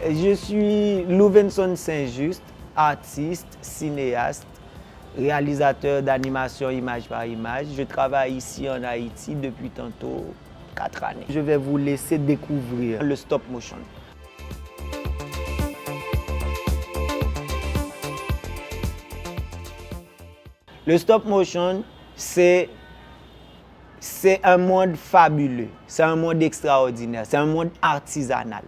Je suis Louvenson Saint-Just, artiste, cinéaste, réalisateur d'animation image par image. Je travaille ici en Haïti depuis tantôt 4 années. Je vais vous laisser découvrir le stop motion. Le stop motion, c'est un monde fabuleux, c'est un monde extraordinaire, c'est un monde artisanal.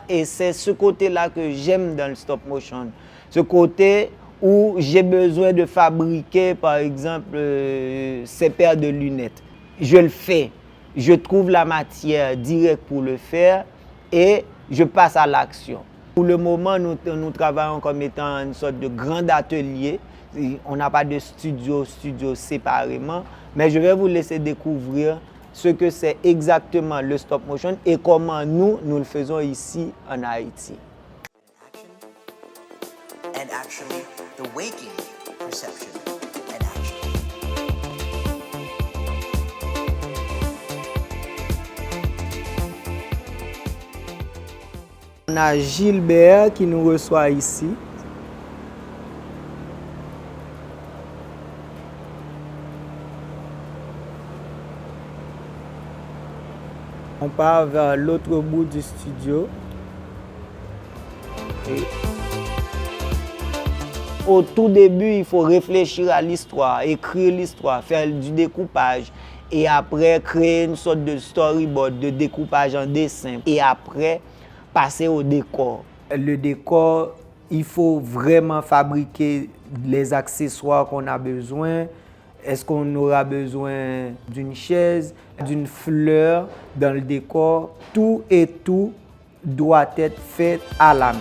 Et c'est ce côté-là que j'aime dans le stop motion. Ce côté où j'ai besoin de fabriquer, par exemple, ces paires de lunettes. Je le fais. Je trouve la matière directe pour le faire et je passe à l'action. Pour le moment, nous travaillons comme étant une sorte de grand atelier. On n'a pas de studio séparément, mais je vais vous laisser découvrir ce que c'est exactement le stop motion et comment nous le faisons ici en Haïti. And actually, the waking perception and action. On a Gilbert qui nous reçoit ici. On part vers l'autre bout du studio. Et au tout début, il faut réfléchir à l'histoire, écrire l'histoire, faire du découpage et après créer une sorte de storyboard, de découpage en dessin et après passer au décor. Le décor, il faut vraiment fabriquer les accessoires qu'on a besoin. Est-ce qu'on aura besoin d'une chaise, d'une fleur dans le décor? Tout et tout doit être fait à la main.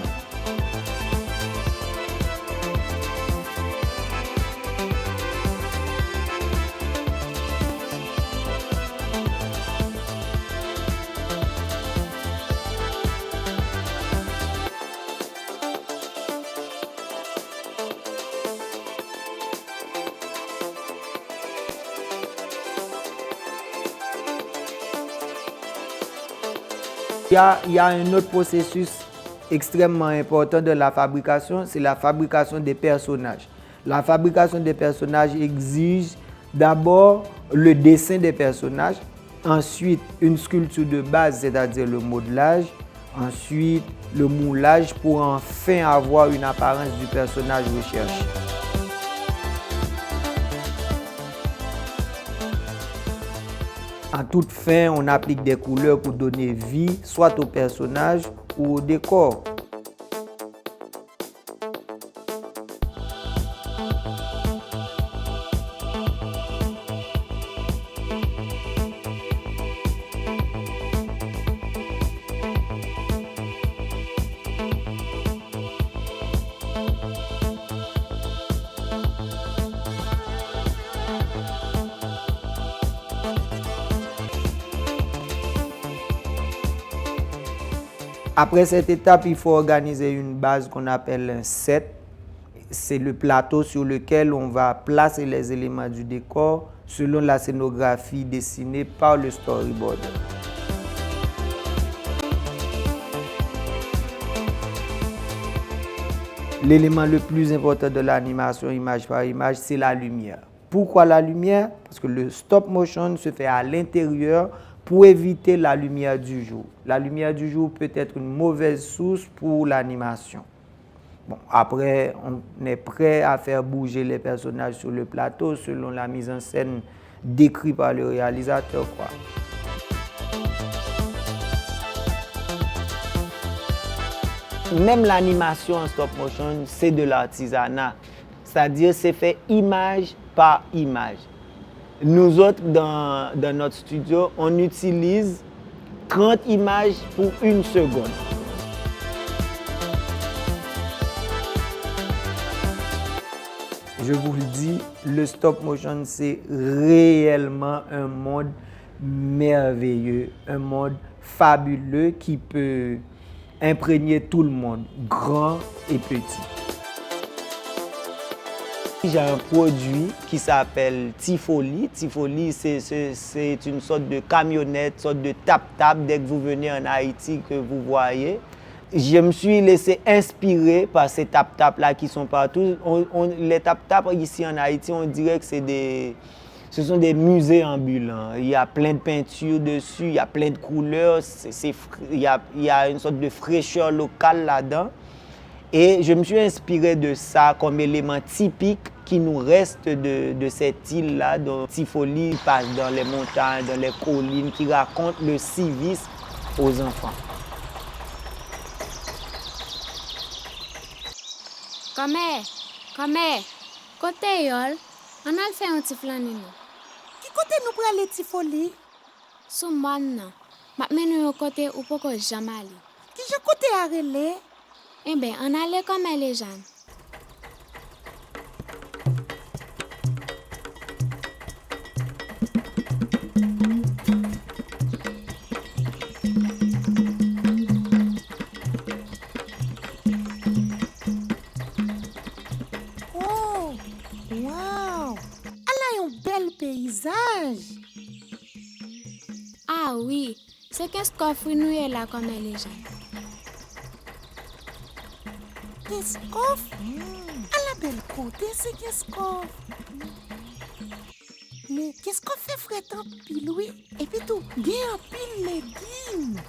Il y a un autre processus extrêmement important de la fabrication, c'est la fabrication des personnages. La fabrication des personnages exige d'abord le dessin des personnages, ensuite une sculpture de base, c'est-à-dire le modelage, ensuite le moulage pour enfin avoir une apparence du personnage recherché. En toute fin, on applique des couleurs pour donner vie, soit au personnage ou au décor. Après cette étape, il faut organiser une base qu'on appelle un set. C'est le plateau sur lequel on va placer les éléments du décor selon la scénographie dessinée par le storyboard. L'élément le plus important de l'animation image par image, c'est la lumière. Pourquoi la lumière? Parce que le stop motion se fait à l'intérieur pour éviter la lumière du jour. La lumière du jour peut être une mauvaise source pour l'animation. Bon, après, on est prêt à faire bouger les personnages sur le plateau selon la mise en scène décrite par le réalisateur, quoi. Même l'animation en stop motion, c'est de l'artisanat. C'est-à-dire, c'est fait image par image. Nous autres, dans notre studio, on utilise 30 images pour 1 seconde. Je vous le dis, le stop motion, c'est réellement un monde merveilleux, un monde fabuleux qui peut imprégner tout le monde, grand et petit. J'ai un produit qui s'appelle Tifoli. Tifoli, c'est une sorte de camionnette, une sorte de tap-tap dès que vous venez en Haïti que vous voyez. Je me suis laissé inspirer par ces tap-tap-là qui sont partout. Les tap-tap ici en Haïti, on dirait que ce sont des musées ambulants. Il y a plein de peintures dessus, il y a plein de couleurs, il y a une sorte de fraîcheur locale là-dedans. Et je me suis inspiré de ça comme élément typique qui nous reste de cette île-là, dont Tifoli passe dans les montagnes, dans les collines, qui raconte le civisme aux enfants. Comme, côté yol, on a fait un petit flanine. Qui côté nous pour aller Tifoli? Sous moi, ma mène au côté où pourquoi jamais aller. Qui je côté à relais? Eh bien, on allait comme les gens. Oh, wow! Elle a un bel paysage. Ah oui, c'est qu'est-ce qu'on fait nous est là comme les gens. Qu'est-ce qu'on fait? À la belle côté, c'est qu'est-ce qu'on fait? Mais qu'est-ce qu'on fait, frère, en pile, oui? Et puis tout, bien en pile légumes.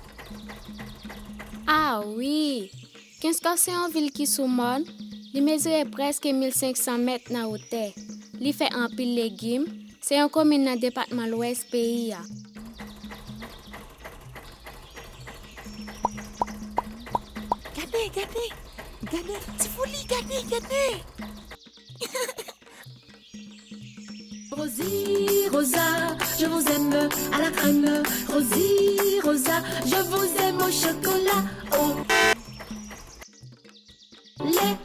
Ah oui, qu'est-ce que c'est une ville qui sous monde? Il mesure presque 1500 mètres dans la hauteur. Il fait un pile légumes. C'est une commune dans le département de l'Ouest pays. Regardez, Tifoli, regardez. Rosie, Rosa, je vous aime à la crème. Rosie, Rosa, je vous aime au chocolat, au lait.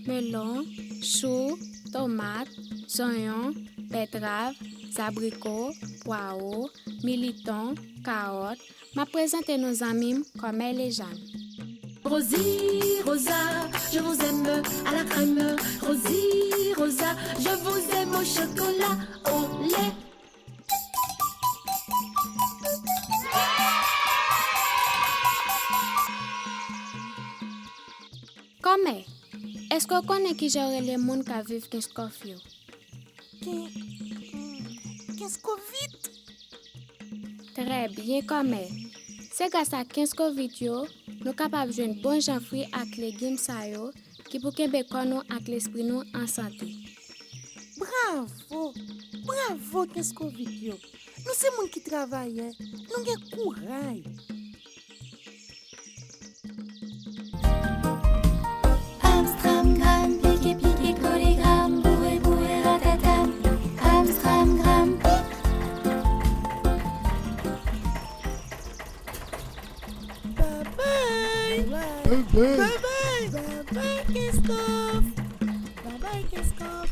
Melon, chou, tomate, oignon, betterave, abricots, poireaux, militon, carottes. M'a présenté nos amis comme les gens. Rosie, Rosa, je vous aime à la crème. Rosie, Rosa, je vous aime au chocolat, au lait. Comment? Est-ce qu'on connaît qui gère les gens qui vivent dans ce coffre? Qu'est-ce qu'on vit? Très bien, comment? C'est grâce à 15 Covid, nous sommes capables de jouer bon gens fruits avec les légumes qui pour que nous avec l'esprit nous en santé. Bravo, qu'est-ce qu'on vit? Nous sommes gens qui travaillent, nous avons courage. Amstramgram, piqué, piqué, colligramme, bourré, bourré, ratatam. Amstramgram. Bye-bye, Keskov. Bye-bye, Keskov.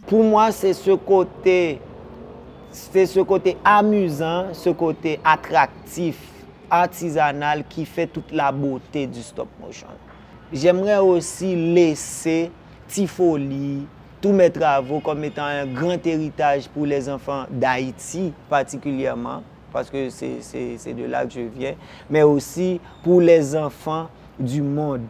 Pour moi, c'est ce côté amusant, ce côté attractif, artisanal qui fait toute la beauté du stop motion. J'aimerais aussi laisser Tifoli, tous mes travaux comme étant un grand héritage pour les enfants d'Haïti particulièrement, parce que c'est de là que je viens, mais aussi pour les enfants du monde.